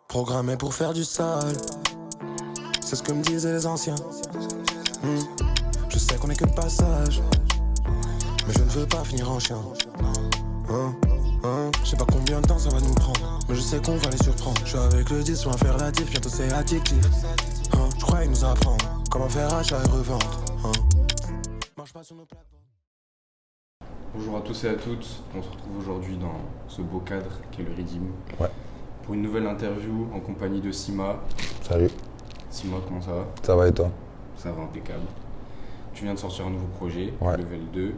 Programmé pour faire du sale, c'est ce que me disaient les anciens. Je sais qu'on est que de passage, mais je ne veux pas finir en chien. Je sais pas combien de temps ça va nous prendre, mais je sais qu'on va les surprendre. Je suis avec le 10, loin faire la diff, bientôt c'est addictif. Je croyais nous apprendre comment faire achat et revente. Marche pas sur nos plaques. Bonjour à tous et à toutes, on se retrouve aujourd'hui dans ce beau cadre qu'est le Redeem. Ouais. Pour une nouvelle interview en compagnie de Sima. Salut. Sima, comment ça va? Ça va et toi? Ça va, impeccable. Tu viens de sortir un nouveau projet, Ouais. Level 2.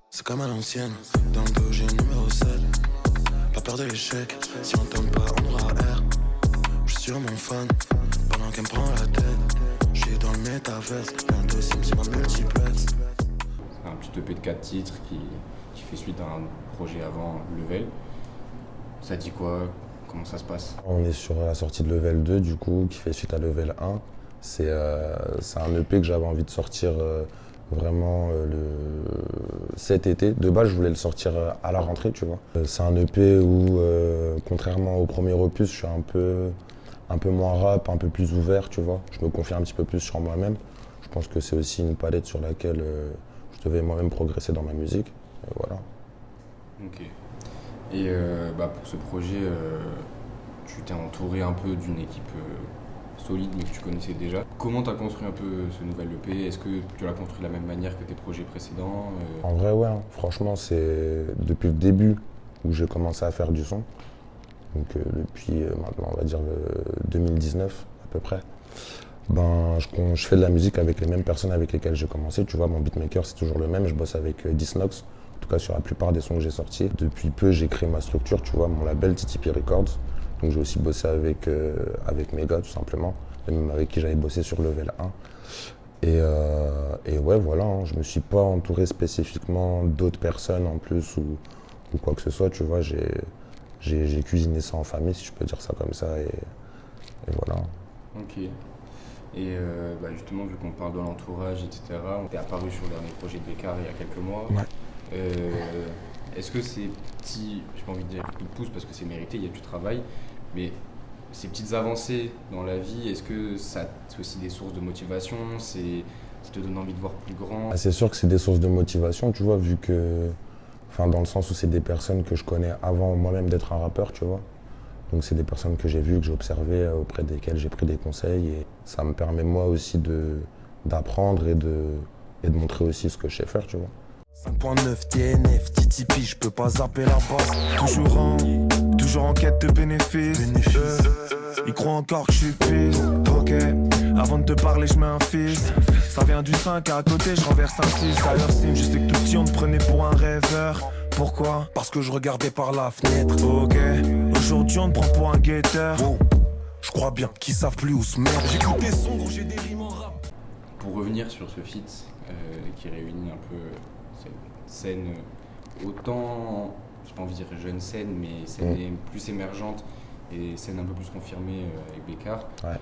C'est comme à l'ancienne, dans le dos j'ai le numéro 7. Pas peur de l'échec, si on tombe pas on aura R. Je suis sur mon fan, pendant qu'elle me prend la tête. Je suis dans le métaverse, bientôt Sims c'est ma multiplex. C'est un petit EP de 4 titres qui fait suite à un projet avant, Level. Ça dit quoi? Comment ça se passe? On est sur la sortie de Level 2 du coup, qui fait suite à Level 1. C'est un EP que j'avais envie de sortir vraiment cet été. De base, je voulais le sortir à la rentrée, tu vois. C'est un EP où, contrairement au premier opus, je suis un peu moins rap, un peu plus ouvert, tu vois. Je me confie un petit peu plus sur moi-même. Je pense que c'est aussi une palette sur laquelle je devais moi-même progresser dans ma musique. Et voilà. Ok. Et pour ce projet, tu t'es entouré un peu d'une équipe solide mais que tu connaissais déjà. Comment tu as construit un peu ce nouvel EP? Est-ce que tu l'as construit de la même manière que tes projets précédents? En vrai, ouais. Franchement, c'est depuis le début où j'ai commencé à faire du son. Donc depuis maintenant, on va dire 2019 à peu près. Je fais de la musique avec les mêmes personnes avec lesquelles j'ai commencé. Tu vois, mon beatmaker, c'est toujours le même. Je bosse avec Disnox, en tout cas sur la plupart des sons que j'ai sortis. Depuis peu, j'ai créé ma structure, tu vois, mon label TTP Records. Donc j'ai aussi bossé avec mes gars, tout simplement, et même avec qui j'avais bossé sur Level 1. Et ouais, voilà, je me suis pas entouré spécifiquement d'autres personnes en plus ou quoi que ce soit, tu vois. J'ai cuisiné ça en famille, si je peux dire ça comme ça, et voilà. Ok. Et justement, vu qu'on parle de l'entourage, etc., on t'est apparu sur le dernier projet de Bécard il y a quelques mois. Ouais. Est-ce que ces petits, j'ai pas envie de dire coups de pouce parce que c'est mérité, il y a du travail, mais ces petites avancées dans la vie, est-ce que c'est aussi des sources de motivation, ça te donne envie de voir plus grand? C'est sûr que c'est des sources de motivation, tu vois, vu que, dans le sens où c'est des personnes que je connais avant moi-même d'être un rappeur, tu vois. Donc c'est des personnes que j'ai vues, que j'ai observées, auprès desquelles j'ai pris des conseils, et ça me permet moi aussi d'apprendre et de montrer aussi ce que je sais faire, tu vois. 5.9 TNF, TTP, je peux pas zapper la base. Toujours en quête de bénéfices. Ils croient encore que je suis piste. Ok, avant de te parler, je mets un fils. Ça vient du 5 à côté, je renverse un 6. D'ailleurs, Sim, je sais que tout petit, on te prenait pour un rêveur. Pourquoi? Parce que je regardais par la fenêtre. Ok, aujourd'hui, on te prend pour un guetteur. Je crois bien qu'ils savent plus où se mettre. J'écoute des sons, gros, j'ai des rimes en rap. Pour revenir sur ce feat qui réunit un peu cette scène, autant, j'ai pas envie de dire jeune scène, mais scène plus émergente et scène un peu plus confirmée avec Bécard. Ouais.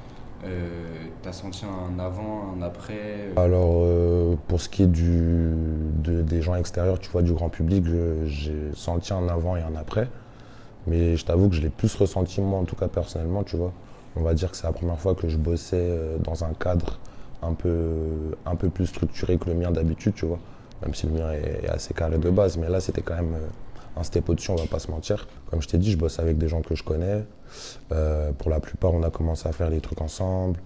T'as senti un avant, un après? Alors, pour ce qui est des gens extérieurs, tu vois, du grand public, j'ai senti un avant et un après. Mais je t'avoue que je l'ai plus ressenti, moi, en tout cas personnellement, tu vois. On va dire que c'est la première fois que je bossais dans un cadre un peu plus structuré que le mien d'habitude, tu vois. Même si le mien est assez carré de base, mais là, c'était quand même un step au-dessus, on va pas se mentir. Comme je t'ai dit, je bosse avec des gens que je connais. Pour la plupart, on a commencé à faire des trucs ensemble.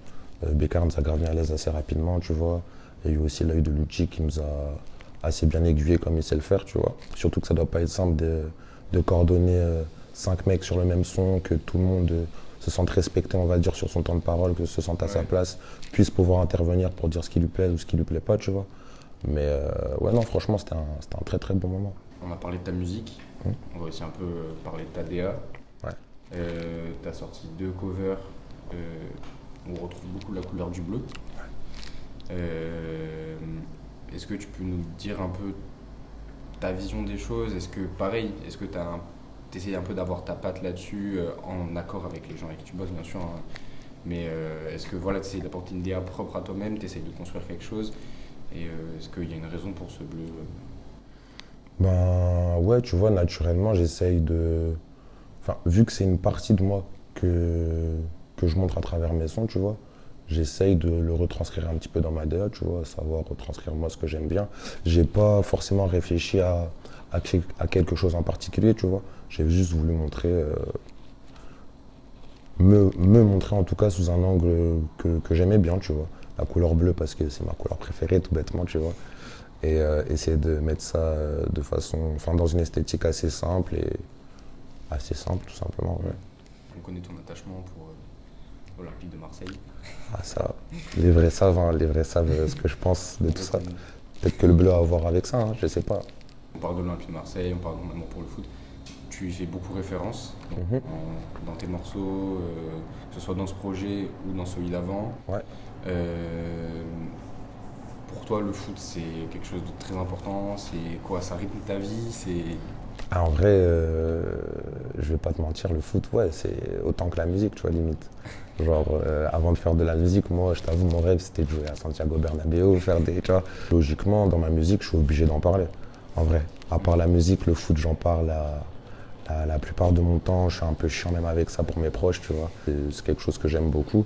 Bécard nous a grave mis à l'aise assez rapidement, tu vois. Il y a eu aussi l'œil de Lucci qui nous a assez bien aiguillé comme il sait le faire, tu vois. Surtout que ça doit pas être simple de coordonner 5 mecs sur le même son, que tout le monde se sente respecté, on va dire, sur son temps de parole, que se sente à sa place, puisse pouvoir intervenir pour dire ce qui lui plaît ou ce qui lui plaît pas, tu vois. Mais ouais, non, franchement, c'était un très très bon moment. On a parlé de ta musique, on va aussi un peu parler de ta DA. Ouais. T'as sorti 2 covers où on retrouve beaucoup la couleur du bleu. Est-ce que tu peux nous dire un peu ta vision des choses? Est-ce que t'essayes un peu d'avoir ta patte là-dessus en accord avec les gens avec qui tu bosses, bien sûr, hein. Mais est-ce que voilà, t'essayes d'apporter une DA propre à toi-même, t'essayes de construire quelque chose? Et est-ce qu'il y a une raison pour ce bleu? Ouais, tu vois, naturellement, j'essaye de enfin, vu que c'est une partie de moi que je montre à travers mes sons, tu vois, j'essaye de le retranscrire un petit peu dans ma DA, tu vois, savoir retranscrire moi ce que j'aime bien. J'ai pas forcément réfléchi à quelque chose en particulier, tu vois. J'ai juste voulu montrer, me montrer en tout cas sous un angle que j'aimais bien, tu vois. La couleur bleue parce que c'est ma couleur préférée, tout bêtement, tu vois. Et essayer de mettre ça de façon, enfin, dans une esthétique assez simple tout simplement, ouais. On connaît ton attachement pour l'Olympique de Marseille. Ah ça, les vrais savent, hein, les vrais savent ce que je pense de tout ça. Peut-être que le bleu a à voir avec ça, hein, je sais pas. On parle de l'Olympique de Marseille, on parle de mon amour pour le foot. Tu y fais beaucoup référence dans tes morceaux, que ce soit dans ce projet ou dans celui d'avant. Ouais. Pour toi, le foot, c'est quelque chose de très important. C'est quoi? Ça rythme ta vie? Ah, en vrai, je vais pas te mentir, le foot, ouais, c'est autant que la musique, tu vois, limite. Genre, avant de faire de la musique, moi, je t'avoue, mon rêve, c'était de jouer à Santiago Bernabéu, faire des, tu vois. Logiquement, dans ma musique, je suis obligé d'en parler, en vrai. À part la musique, le foot, j'en parle la plupart de mon temps. Je suis un peu chiant même avec ça pour mes proches, tu vois. C'est quelque chose que j'aime beaucoup.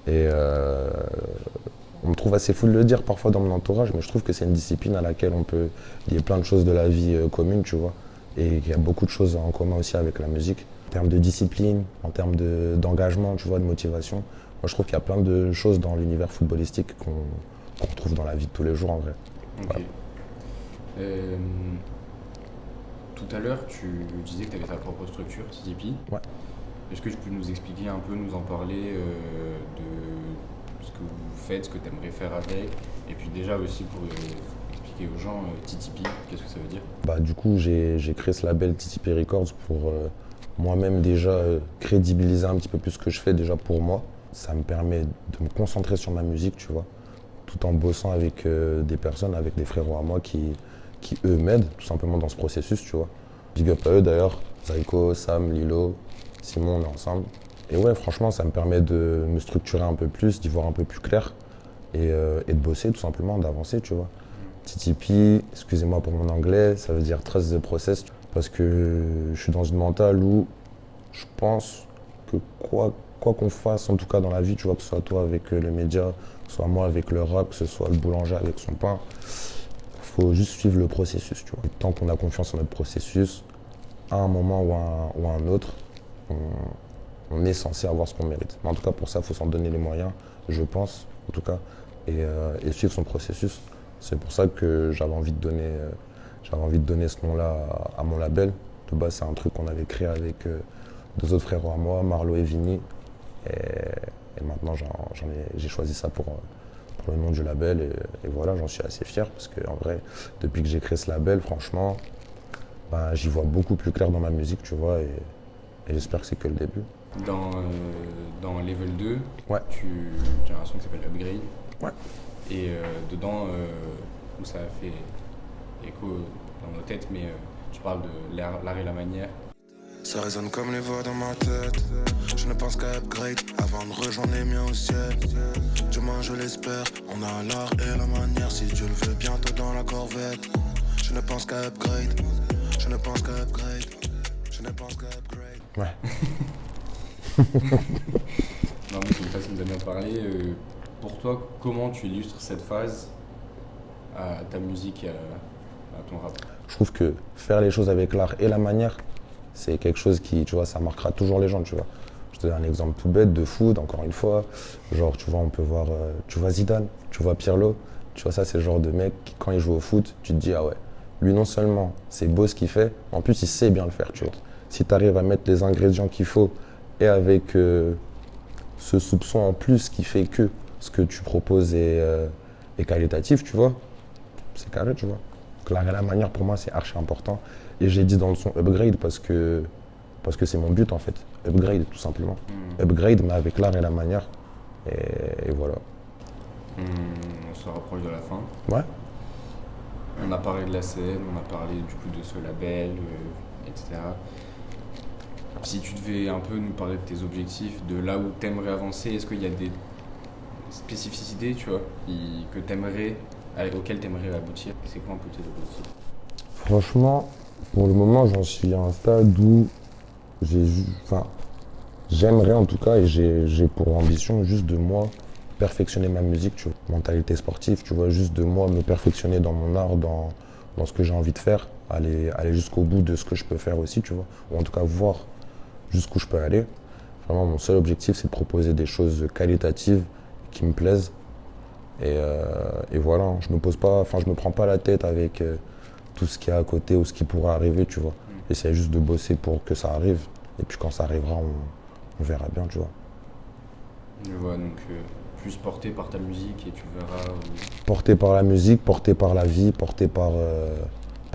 Et on me trouve assez fou de le dire parfois dans mon entourage, mais je trouve que c'est une discipline à laquelle on peut lier plein de choses de la vie commune, tu vois. Et il y a beaucoup de choses en commun aussi avec la musique. En termes de discipline, en termes d'engagement, tu vois, de motivation. Moi, je trouve qu'il y a plein de choses dans l'univers footballistique qu'on retrouve dans la vie de tous les jours, en vrai. Ok. Voilà. Tout à l'heure, tu disais que tu avais ta propre structure, TTP. Ouais. Est-ce que tu peux nous expliquer un peu, nous en parler de ce que vous faites, ce que tu aimerais faire avec? Et puis déjà aussi pour expliquer aux gens, TTP, qu'est-ce que ça veut dire? Bah, du coup, j'ai créé ce label TTP Records pour moi-même déjà crédibiliser un petit peu plus ce que je fais déjà pour moi. Ça me permet de me concentrer sur ma musique, tu vois, tout en bossant avec des personnes, avec des frérots à moi qui eux m'aident tout simplement dans ce processus, tu vois. Big up à eux d'ailleurs, Zaiko, Sam, Lilo, Simon, on est ensemble. Et ouais, franchement, ça me permet de me structurer un peu plus, d'y voir un peu plus clair et de bosser tout simplement, d'avancer, tu vois. TTP, excusez-moi pour mon anglais, ça veut dire Trust the Process, parce que je suis dans une mentale où je pense que quoi qu'on fasse, en tout cas dans la vie, tu vois, que ce soit toi avec les médias, que ce soit moi avec le rap, que ce soit le boulanger avec son pain, il faut juste suivre le processus, tu vois. Et tant qu'on a confiance en notre processus, à un moment ou à un autre, on est censé avoir ce qu'on mérite. Mais en tout cas, pour ça, il faut s'en donner les moyens, je pense, en tout cas, et suivre son processus. C'est pour ça que j'avais envie de donner ce nom-là à mon label. De base, c'est un truc qu'on avait créé avec deux autres frérots à moi, Marlo et Vinny. Et maintenant, j'ai choisi ça pour le nom du label. Et voilà, j'en suis assez fier parce qu'en vrai, depuis que j'ai créé ce label, franchement, ben, j'y vois beaucoup plus clair dans ma musique, tu vois. Et j'espère que c'est que le début. Dans Level 2, ouais. tu as un son qui s'appelle Upgrade. Ouais. Et dedans, où ça a fait écho dans nos têtes, mais tu parles de l'art et la manière. Ça résonne comme les voix dans ma tête. Je ne pense qu'à upgrade avant de rejoindre les miens au ciel. Demain je l'espère, on a l'art et la manière. Si Dieu le veut, bientôt dans la corvette. Je ne pense qu'à upgrade. Je ne pense qu'à upgrade. Je ne pense qu'à upgrade. Ouais. Non mais c'est une façon de bien parler. Pour toi, comment tu illustres cette phase à ta musique et à ton rap? Je trouve que faire les choses avec l'art et la manière, c'est quelque chose qui, tu vois, ça marquera toujours les gens, tu vois. Je te donne un exemple tout bête de foot, encore une fois. Genre, tu vois, on peut voir, tu vois Zidane, tu vois Pirlo. Tu vois, ça, c'est le genre de mec qui, quand il joue au foot, tu te dis, ah ouais, lui, non seulement c'est beau ce qu'il fait, en plus, il sait bien le faire, tu vois. Si tu arrives à mettre les ingrédients qu'il faut et avec ce soupçon en plus qui fait que ce que tu proposes est qualitatif, tu vois, c'est carré, tu vois. Donc, l'art et la manière, pour moi, c'est archi important. Et j'ai dit dans le son Upgrade parce que c'est mon but, en fait. Upgrade, tout simplement. Upgrade, mais avec l'art et la manière. Et voilà. On se rapproche de la fin. Ouais. On a parlé de la scène, on a parlé du coup de ce label, etc. Si tu devais un peu nous parler de tes objectifs, de là où tu aimerais avancer, est-ce qu'il y a des spécificités, tu vois, auxquelles tu aimerais aboutir? C'est quoi un peu tes objectifs? Franchement, pour le moment, j'en suis à un stade où J'aimerais en tout cas, et j'ai pour ambition juste de moi perfectionner ma musique, tu vois. Mentalité sportive, tu vois, juste de moi me perfectionner dans mon art, dans ce que j'ai envie de faire, aller jusqu'au bout de ce que je peux faire aussi, tu vois. Ou en tout cas voir jusqu'où je peux aller. Vraiment, mon seul objectif, c'est de proposer des choses qualitatives qui me plaisent. Et voilà, je me prends pas la tête avec tout ce qui est à côté ou ce qui pourrait arriver, tu vois. Essayer juste de bosser pour que ça arrive. Et puis quand ça arrivera, on verra bien, tu vois. Je vois, donc plus porté par ta musique et tu verras. Porté par la musique, porté par la vie, porté par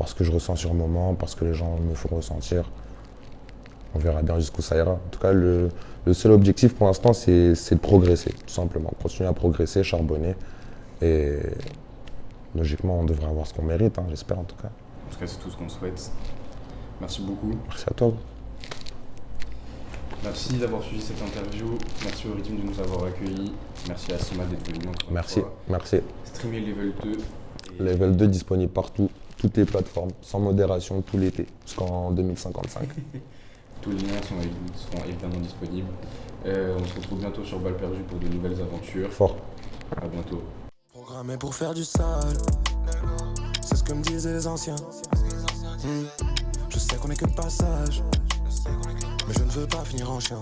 ce que je ressens sur le moment, par ce que les gens me font ressentir. On verra bien jusqu'où ça ira. En tout cas, le seul objectif pour l'instant, c'est de progresser, tout simplement. Continuer à progresser, charbonner. Et logiquement, on devrait avoir ce qu'on mérite, hein, j'espère en tout cas. En tout cas, c'est tout ce qu'on souhaite. Merci beaucoup. Merci à toi. Merci d'avoir suivi cette interview. Merci au rythme de nous avoir accueillis. Merci à Sima d'être venu. Merci. Streamer Level 2. Level 2 disponible partout, toutes les plateformes, sans modération, tout l'été, jusqu'en 2055. Tous les liens seront évidemment disponibles. On se retrouve bientôt sur Balle Perdue pour de nouvelles aventures. Fort. À bientôt. Programmé pour faire du sale, c'est ce que me disaient les anciens. Je sais qu'on est que de passage, mais je ne veux pas finir en chien.